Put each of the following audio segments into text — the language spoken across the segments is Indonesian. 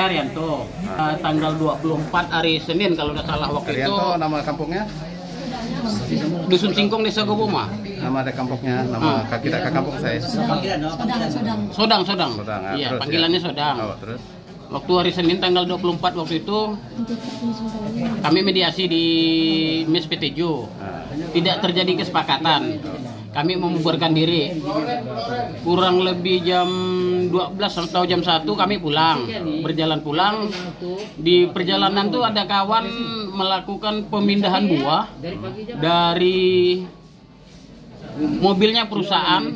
Arianto. Tanggal 24 hari Senin kalau nggak salah waktu itu. Arianto nama kampungnya? Dusun Singkong, Desa Goboma. Nama ada kampungnya, nama kita ke kampung saya. Sodang. Iya, terus, panggilannya ya. Sodang. Oh, terus? Waktu hari Senin tanggal 24 waktu itu kami mediasi di Mes PTjo. Tidak terjadi kesepakatan. Kami membubarkan diri. Kurang lebih jam 12 atau jam 1 kami pulang. Berjalan pulang. Di perjalanan tuh ada kawan melakukan pemindahan buah dari mobilnya perusahaan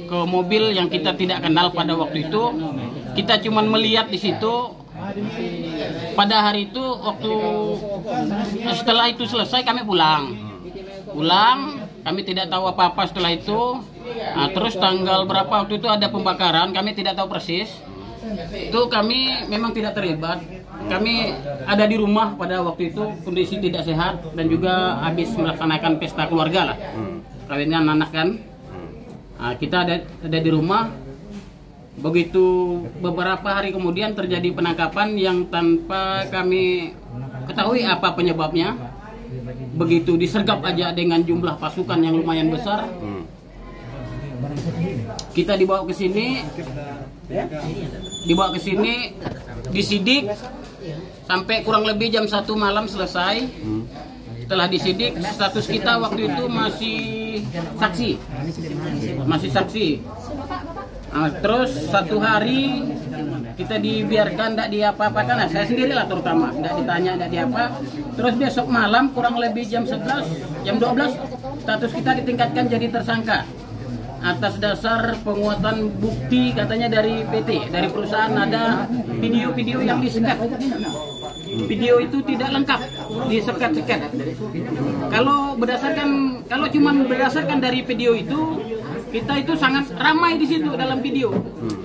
ke mobil yang kita tidak kenal pada waktu itu. Kita cuma melihat di situ. Pada hari itu waktu setelah itu selesai kami pulang, kami tidak tahu apa-apa setelah itu. Nah, terus tanggal berapa waktu itu ada pembakaran, kami tidak tahu persis. Itu kami memang tidak terlibat. Kami ada di rumah pada waktu itu, kondisi tidak sehat dan juga habis melaksanakan pesta keluarga lah, kawinnya anak kan. Nah, kita ada di rumah. Begitu beberapa hari kemudian terjadi penangkapan yang tanpa kami ketahui apa penyebabnya. Begitu disergap aja dengan jumlah pasukan yang lumayan besar. Kita dibawa ke sini, disidik sampai kurang lebih jam 1 malam selesai. Setelah disidik, status kita waktu itu masih saksi. Nah, terus 1 hari kita dibiarkan, tidak diapa-apakan. Nah, saya sendirilah terutama, tidak ditanya, tidak diapa. Terus besok malam kurang lebih jam 11, jam 12 status kita ditingkatkan jadi tersangka atas dasar penguatan bukti katanya dari PT, dari perusahaan ada video-video yang disekat. Video itu tidak lengkap, disekat-sekat. Kalau cuma berdasarkan dari video itu, kita itu sangat ramai di situ dalam video.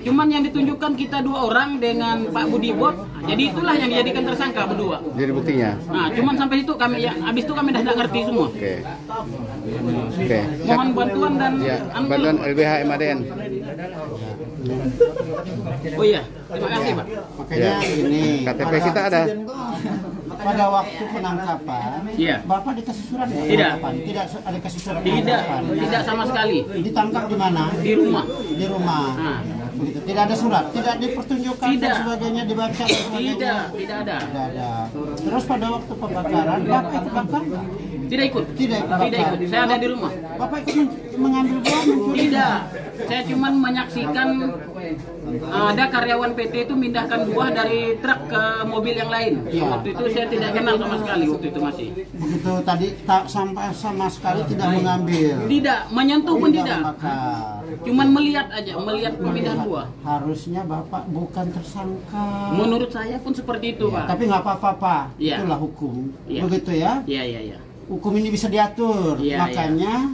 Cuman yang ditunjukkan kita 2 orang dengan Pak Budi Bot. Jadi itulah yang dijadikan tersangka berdua. Jadi buktinya. Nah, cuman sampai situ kami habis itu kami dah tidak ngerti semua. Oke. Mohon bantuan dan bantuan LBH MADN. Oh iya, terima kasih Pak. Makanya ini KTP kita ada. pada waktu penangkapan, Iya. Bapak dikasih surat nggak? Tidak. Tidak ada kasih surat Tidak, penangkapan. tidak sama sekali. Ditangkap di mana? Di rumah. Di rumah. Nah. Begitu. Tidak ada surat, tidak dipertunjukkan Tidak. dan sebagainya, dibaca dan sebagainya. Tidak ada. Tidak ada. Terus pada waktu pembakaran, Bapak ikut bakar? Tidak ikut. Tidak ikut bakar. Saya ada di rumah. Bapak ikut mengambil buah, mencuri? Tidak. Saya cuma menyaksikan ada karyawan PT itu mindahkan buah dari truk ke mobil yang lain. Ya. Waktu itu saya tidak kenal sama sekali waktu itu masih. Begitu tadi tak sampai sama sekali tidak mengambil. Tidak, menyentuh pun tidak. Membakar. Cuman melihat aja, melihat pemindahan buah. Harusnya Bapak bukan tersangka. Menurut saya pun seperti itu, Pak. Tapi nggak apa-apa, Pak. Ya. Itulah hukum. Ya. Begitu ya. Iya. Hukum ini bisa diatur. Iya, Makanya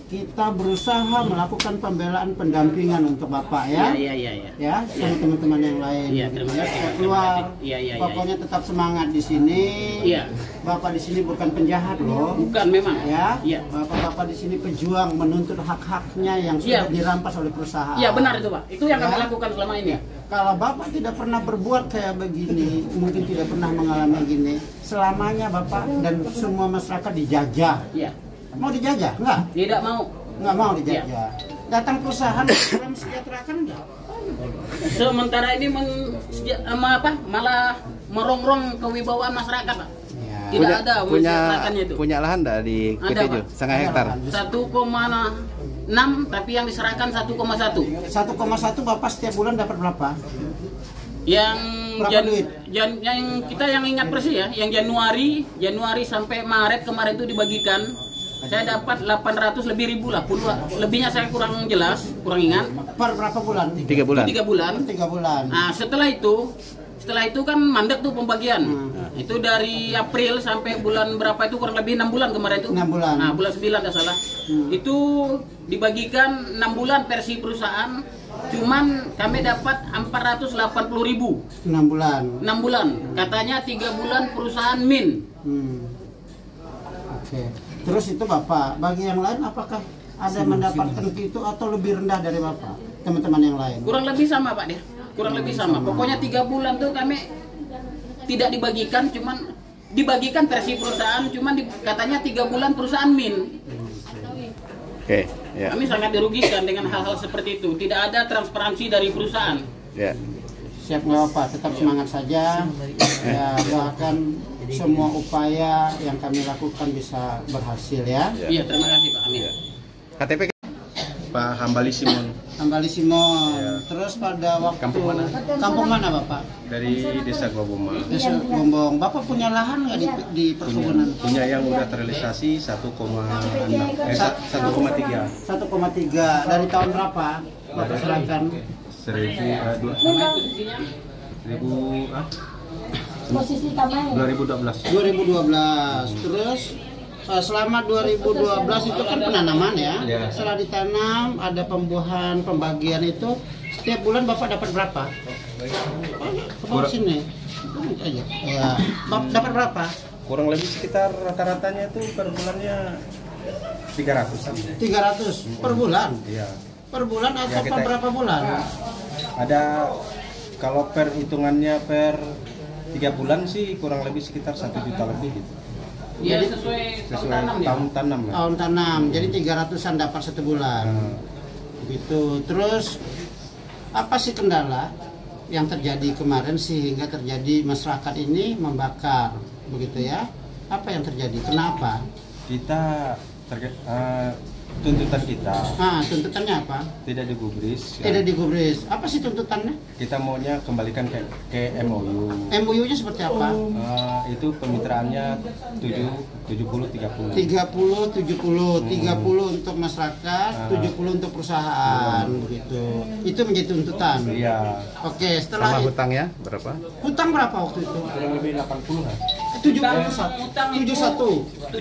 kita berusaha melakukan pembelaan pendampingan untuk Bapak ya. Iya. Ya, sama teman-teman yang lain. Iya, terima kasih. Keluar. Iya. Pokoknya tetap semangat di sini. Iya. Bapak di sini bukan penjahat loh. Bukan memang. Ya. Iya. Bapak di sini pejuang menuntut hak-haknya yang sudah Iya. dirampas oleh perusahaan. Iya, benar itu, Pak. Itu yang kami Ya. lakukan selama ini. Kalau Bapak tidak pernah berbuat kayak begini, mungkin tidak pernah mengalami gini, selamanya Bapak dan semua masyarakat dijajah. Iya. Mau dijajah? Enggak? Tidak mau. Enggak mau dijajah. Datang perusahaan dalam sejahterakan enggak? Sementara ini malah merongrong kewibawaan masyarakat, Pak. Ya. Tidak ada mensejahterakannya itu. Punya lahan enggak di Ada, PT Pak. 1,5 hektar? 1,6 tapi yang diserahkan 1,1. 1,1 Bapak setiap bulan dapat berapa? Yang Berapa duit? yang kita yang ingat persis ya, yang Januari sampai Maret kemarin itu dibagikan, saya dapat 800 lebih ribu lah, lebihnya saya kurang jelas, kurang ingat. Per berapa bulan? 3 bulan. 3 bulan. 3 bulan. Nah, setelah itu kan mandek tuh pembagian. Itu dari April sampai bulan berapa itu kurang lebih 6 bulan kemarin itu. 6 bulan. Nah, bulan 9 tidak salah. Itu dibagikan 6 bulan versi perusahaan. Cuman kami dapat 480.000. 6 bulan. 6 bulan. Katanya 3 bulan perusahaan min. Oke. Terus itu Bapak, bagi yang lain apakah ada mendapatkan itu atau lebih rendah dari Bapak? Teman-teman yang lain? Kurang lebih sama, Pak deh. kurang lebih sama. Pokoknya 3 bulan tuh kami tidak dibagikan, cuman dibagikan versi perusahaan, cuman katanya 3 bulan perusahaan min. Oke, ya. Kami sangat dirugikan dengan hal-hal seperti itu. Tidak ada transparansi dari perusahaan. Ya. Siap nggak apa, tetap semangat saja. Ya, doakan semua upaya yang kami lakukan bisa berhasil ya. Iya, terima kasih Pak. Amin. KTP Pak Hambali Simon Hambali Simon. Ya. Terus pada waktu Kampung mana? Kampung mana Bapak? dari Desa Goboma. Desa Gombong. Bapak punya lahan nggak di perkebunan? Punya yang udah terrealisasi 1,3 Dari tahun berapa Bapak serahkan? 2012. 2012. Terus selama 2012 itu kan penanaman ya. Ya. Setelah ditanam ada pembuahan, pembagian itu setiap bulan Bapak dapat berapa? Ke bawah sini. Aja. Ya. Bapak dapat berapa? Kurang lebih sekitar rata-ratanya itu per bulannya 300-an. 300 per bulan. Iya. Per bulan atau Ya, per berapa bulan? Ada kalau per hitungannya per 3 bulan sih kurang lebih sekitar 1 juta lebih gitu. Iya, sesuai tahun tanam ya. tahun tanam ya. Tahun tanam. Jadi 300-an dapat 1 bulan. Gitu. Terus apa sih kendala yang terjadi kemarin sehingga terjadi masyarakat ini membakar begitu ya? Apa yang terjadi? Kenapa? Kita tuntutan kita Nah, tuntutannya apa? tidak digubris. Tidak digubris. Apa sih tuntutannya? Kita maunya kembalikan ke MOU. MOU-nya seperti apa? Itu pemitraannya 70-30. 30 untuk masyarakat, 70 untuk perusahaan begitu. Itu menjadi tuntutan. Iya. Oke, Sama setelah hutangnya berapa? hutang berapa waktu itu? Kurang lebih 80-an. 71. Utang itu 71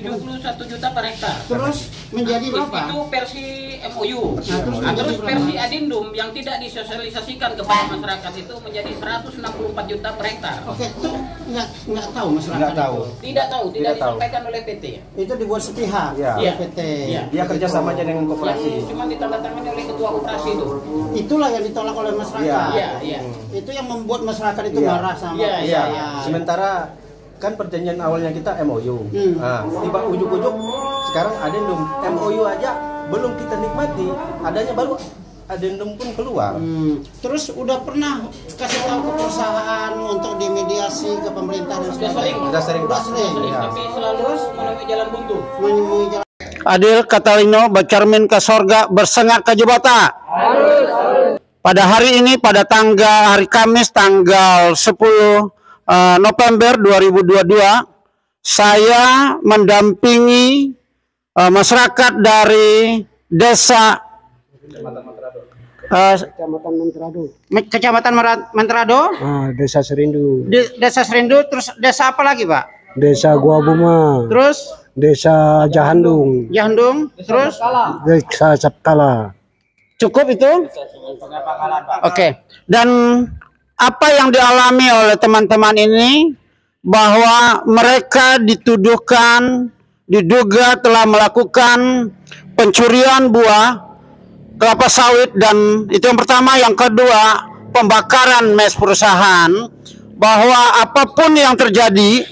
juta per hektar. Terus menjadi berapa? Itu versi MOU. Nah, Terus versi Adindum yang tidak disosialisasikan kepada masyarakat itu menjadi 164 juta per hektar. Oke, itu nggak tahu masyarakat. Nggak tahu. Tidak tahu, tidak Tidak tahu. disampaikan oleh PT. Itu dibuat sepihak Iya. oleh PT. Iya. Dia kerjasama aja dengan Yang koperasi. cuma ditandatangani oleh ketua operasi itu. Itulah yang ditolak oleh masyarakat. Iya, iya. Itu yang membuat masyarakat itu Iya. marah sama Iya, Iya. perusahaan. Sementara kan perjanjian awalnya kita MOU. Hmm. Nah, tiba ujuk-ujuk sekarang adendum MOU aja belum kita nikmati, adanya baru adendum pun keluar. Terus udah pernah kasih tahu ke perusahaan untuk dimediasi ke pemerintah dan Sudah sering, Udah sering, Udah Pak. sering. Iya. tapi selalu menemui jalan buntu. Menemui jalan. Adil Katalino bercermin ke sorga bersengat ke jebata. Pada hari ini pada hari Kamis tanggal 10 November 2022 saya mendampingi masyarakat dari desa Kecamatan Menterado, Desa Serindu, Desa Serindu, terus desa apa lagi Pak? Desa Gua Buma, Terus Desa Jahandung, Jahandung, terus Desa Sapkala. cukup itu? Oke. Dan apa yang dialami oleh teman-teman ini bahwa mereka diduga telah melakukan pencurian buah kelapa sawit, dan itu yang pertama. Yang kedua, pembakaran mes perusahaan, bahwa apapun yang terjadi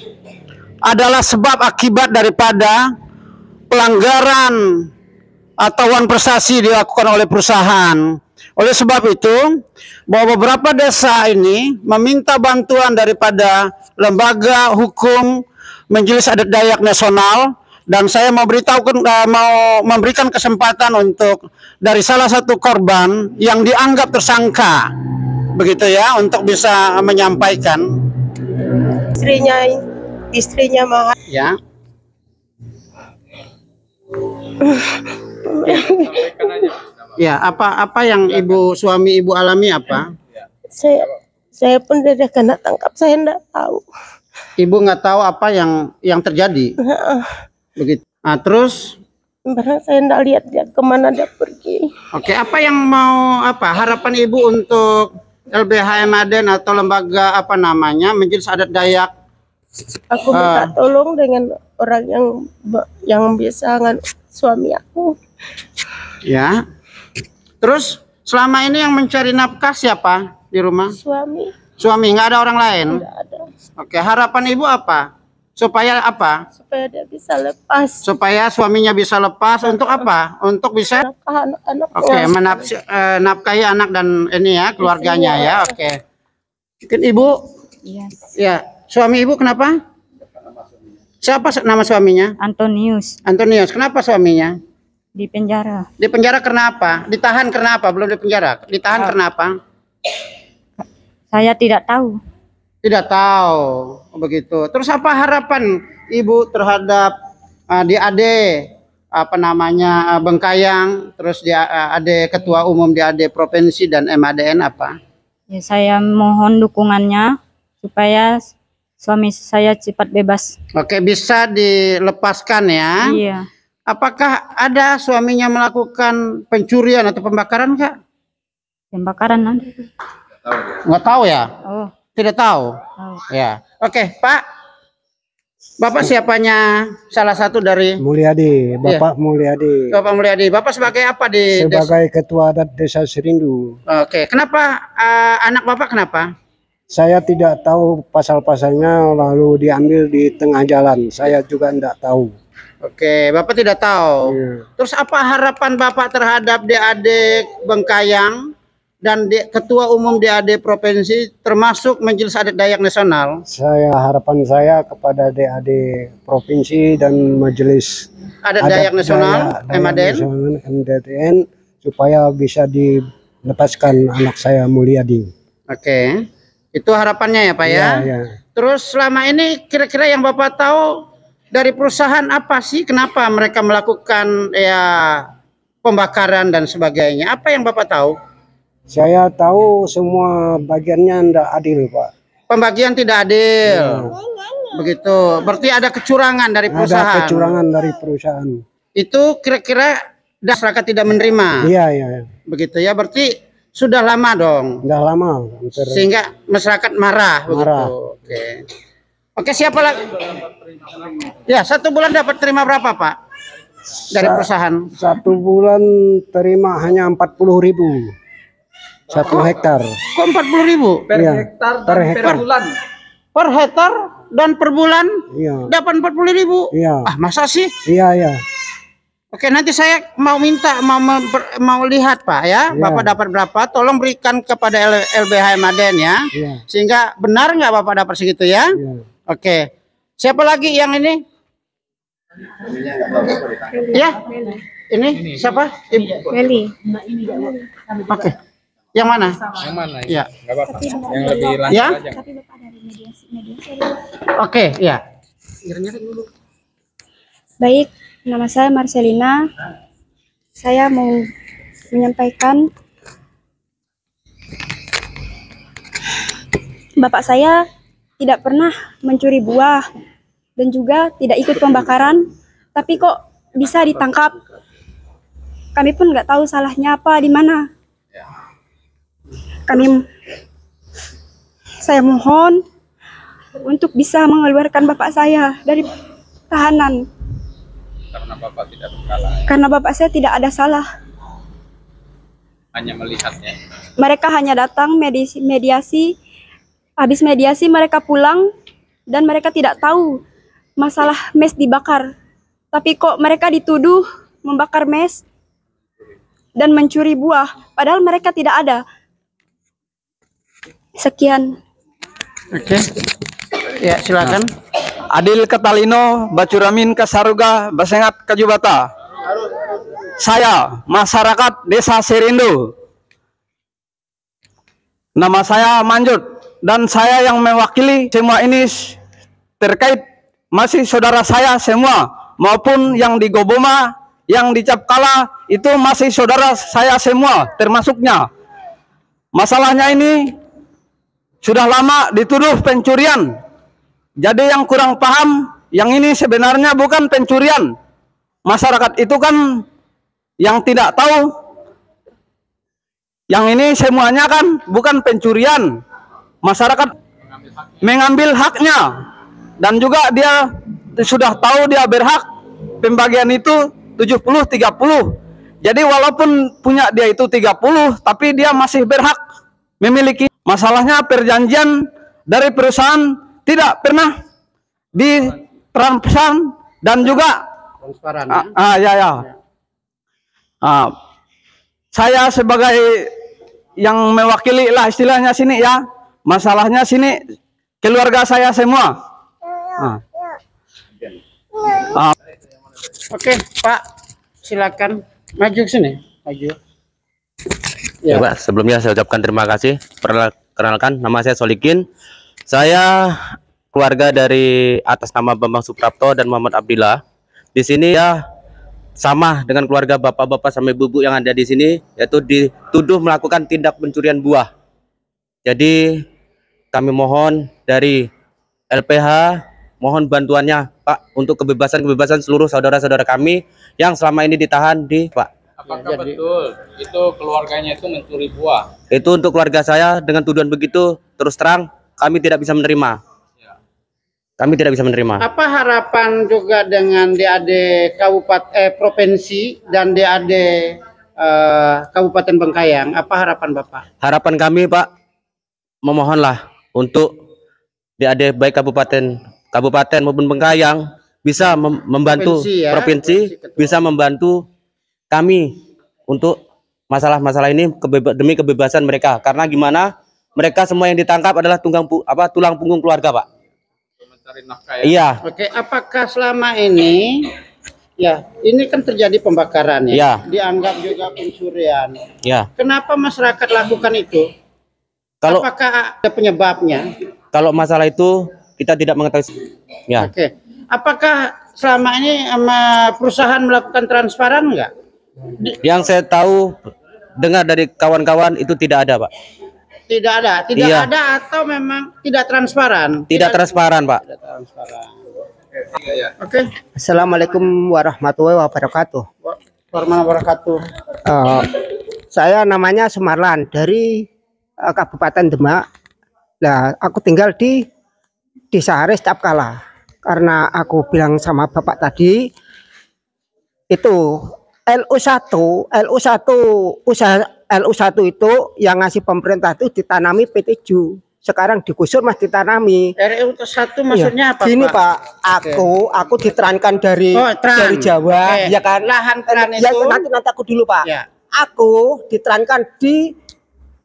adalah sebab akibat daripada pelanggaran atau wan prestasi dilakukan oleh perusahaan. Oleh sebab itu, bahwa beberapa desa ini meminta bantuan daripada lembaga hukum Majelis Adat Dayak Nasional, dan saya mau memberikan kesempatan untuk dari salah satu korban yang dianggap tersangka, begitu ya, untuk bisa menyampaikan. Istrinya mah Ya. Ya, apa yang suami ibu alami apa? saya pun dari kena tangkap, saya enggak tahu. Ibu nggak tahu apa yang terjadi. Begitu. Nah, terus Karena saya enggak lihat dia kemana dia pergi. oke, apa yang mau harapan ibu untuk LBH Emaden atau lembaga Majelis Adat Dayak? Aku minta tolong dengan orang yang bisa dengan suami aku. Ya. Terus selama ini yang mencari nafkah siapa? di rumah? Suami Suami, nggak ada orang lain? nggak ada. Oke, harapan ibu apa? Supaya apa? Supaya dia bisa lepas. Supaya suaminya bisa lepas untuk apa? Untuk bisa Anak-anaknya. nafkahi anak dan ini ya keluarganya ya. Oke. Mungkin ibu? Ya. Suami ibu kenapa? Siapa nama suaminya? Antonius Antonius. Kenapa suaminya? di penjara. Di penjara karena apa? Ditahan karena apa? Belum di penjara. Ditahan karena apa? Saya tidak tahu. Tidak tahu. Oh, begitu. Terus apa harapan ibu terhadap DAD apa namanya Bengkayang, terus DAD ketua umum DAD provinsi dan MADN apa? Ya, saya mohon dukungannya supaya suami saya cepat bebas. Oke, bisa dilepaskan ya. Iya. Apakah ada suaminya melakukan pencurian atau pembakaran, Kak? Pembakaran nanti. Nggak tahu ya? Oh, Tidak tahu. tahu. Ya. Oke, Pak. Bapak siapanya salah satu dari Mulyadi, Bapak Mulyadi. Bapak Mulyadi. Bapak sebagai apa di Sebagai ketua adat desa Serindu. Oke, kenapa anak Bapak kenapa? Saya tidak tahu pasal-pasalnya lalu diambil di tengah jalan. Saya juga tidak tahu. Oke, Bapak tidak tahu. Iya. Terus apa harapan Bapak terhadap DAD Bengkayang dan Ketua Umum DAD Provinsi termasuk Majelis Adat Dayak Nasional? Harapan saya kepada DAD Provinsi dan Majelis Adat Dayak Nasional, MADN? MDN, supaya bisa dilepaskan anak saya Mulyadi. Oke. Itu harapannya ya Pak ya? Ya. Terus selama ini kira-kira yang Bapak tahu dari perusahaan apa sih? Kenapa mereka melakukan ya pembakaran dan sebagainya? Apa yang Bapak tahu? Saya tahu semua bagiannya tidak adil, Pak. Pembagian tidak adil. Begitu. Berarti ada kecurangan dari perusahaan. Ada kecurangan dari perusahaan. Itu kira-kira masyarakat tidak menerima. Iya. Begitu ya. Berarti sudah lama dong. Sudah lama. Sehingga masyarakat marah. Marah. Begitu. Oke, siapa lagi? Ya, 1 bulan dapat terima berapa, Pak? Dari perusahaan? 1 bulan terima hanya 40.000. 1 hektar. Kok 40.000? Per hektar per bulan. Per hektar dan per bulan Iya. dapat 40.000. Iya. Ah, masa sih? Iya. Oke, nanti saya mau minta mau lihat Pak ya. Iya. Bapak dapat berapa? Tolong berikan kepada LBH MADN ya. Iya. Sehingga benar nggak Bapak dapat segitu ya? Iya. Oke. Siapa lagi yang ini? Ya. Ini siapa? Meli. Oke. Yang mana? Yang mana? Ya. Enggak apa-apa. Yang lebih lanjut Ya. aja. Oke, ya. Baik, nama saya Marcelina. Saya mau menyampaikan bapak saya tidak pernah mencuri buah dan juga tidak ikut pembakaran, tapi kok bisa ditangkap. Kami pun nggak tahu salahnya apa di mana. Saya mohon untuk bisa mengeluarkan bapak saya dari tahanan. Karena Bapak tidak bersalah, Karena bapak saya tidak ada salah. hanya melihatnya. Mereka hanya datang mediasi. Habis mediasi mereka pulang dan mereka tidak tahu masalah mes dibakar. Tapi kok mereka dituduh membakar mes dan mencuri buah, padahal mereka tidak ada. Sekian. Oke. Ya, silakan. Adil Ketalino, Bacuramin Kasaruga, Basengat Kajubata. Saya, masyarakat Desa Serindu. Nama saya Manjut dan saya yang mewakili semua ini terkait masih saudara saya semua maupun yang di Goboma, yang di Capkala itu masih saudara saya semua termasuknya. Masalahnya ini sudah lama dituduh pencurian. Jadi yang kurang paham, yang ini sebenarnya bukan pencurian. Masyarakat itu kan yang tidak tahu. Yang ini semuanya kan bukan pencurian. Masyarakat mengambil haknya. Dan juga dia sudah tahu dia berhak pembagian itu 70-30. Jadi walaupun punya dia itu 30, tapi dia masih berhak memiliki Masalahnya perjanjian dari perusahaan tidak pernah ditransparan dan juga Transparan. Saya sebagai yang mewakili lah istilahnya sini ya, masalahnya sini keluarga saya semua. Oke, Pak, silakan maju ke sini. Maju. Ya, Pak, sebelumnya saya ucapkan terima kasih. Perkenalkan, nama saya Solikin. Saya keluarga dari atas nama Bambang Suprapto dan Muhammad Abdillah. Di sini ya sama dengan keluarga bapak-bapak sama ibu-ibu yang ada di sini, yaitu dituduh melakukan tindak pencurian buah. Jadi kami mohon dari LPH, mohon bantuannya Pak untuk kebebasan seluruh saudara-saudara kami yang selama ini ditahan di Pak. Apakah betul itu keluarganya itu mencuri buah? Itu untuk keluarga saya dengan tuduhan begitu, terus terang kami tidak bisa menerima. Kami tidak bisa menerima. Apa harapan juga dengan DAD Kabupaten Provinsi dan DAD Kabupaten Bengkayang? Apa harapan Bapak? Harapan kami Pak, memohonlah untuk DAD baik kabupaten maupun Bengkayang bisa membantu provinsi bisa membantu kami untuk masalah-masalah ini demi kebebasan mereka. Karena gimana? Mereka semua yang ditangkap adalah tulang punggung keluarga, Pak. Iya. Oke, apakah selama ini ya, ini kan terjadi pembakaran ya, dianggap juga pencurian. Ya. Kenapa masyarakat lakukan itu? Apakah ada penyebabnya? Kalau masalah itu kita tidak mengetahui. Ya. Oke. Apakah selama ini perusahaan melakukan transparan enggak? Yang saya tahu dengar dari kawan-kawan itu tidak ada, Pak. Tidak ada, ada atau memang tidak transparan? Tidak transparan, Pak. Tidak transparan. Oke. Assalamualaikum warahmatullahi wabarakatuh. Warahmatullahi wabarakatuh. Saya namanya Sumarlan dari Kabupaten Demak. Nah, aku tinggal di Desa Haris Capkala. Karena aku bilang sama Bapak tadi, itu LU1 itu yang ngasih pemerintah itu ditanami PT Ju. Sekarang digusur Mas ditanami. RU1 maksudnya apa? Gini Pak, aku diterankan dari Jawa, ya kan? Lahan teran itu. Ya, nanti aku dulu Pak. Ya. Aku diterankan di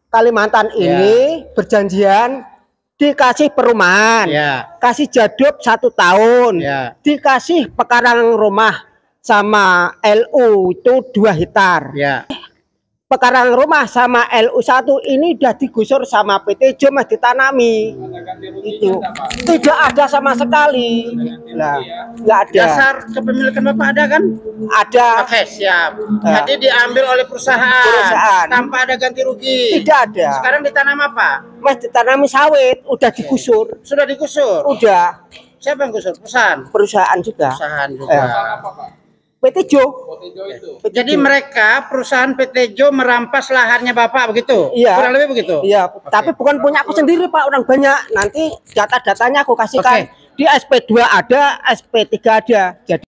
Kalimantan ini berjanjian dikasih perumahan, kasih jadwal 1 tahun, dikasih pekarangan rumah sama LU itu 2 hektar. Pekarangan rumah sama LU1 ini udah digusur sama PT Jo Mas ditanami. Itu tidak ada sama sekali. Nah, nggak ada. Dasar kepemilikan Bapak ada kan? Ada. Oke, siap. Jadi diambil oleh perusahaan tanpa ada ganti rugi. Tidak ada. Sekarang ditanam apa? Mas ditanami sawit, udah digusur. Sudah digusur? Udah. Siapa yang gusur? Perusahaan? Perusahaan juga. Perusahaan juga. Apa, Pak? PT Jo. Jadi mereka perusahaan PT Jo merampas lahannya Bapak begitu? Iya. Kurang lebih begitu? Iya. Tapi bukan punya aku sendiri Pak, orang banyak. Nanti data-datanya aku kasihkan. Di SP2 ada, SP3 ada. Jadi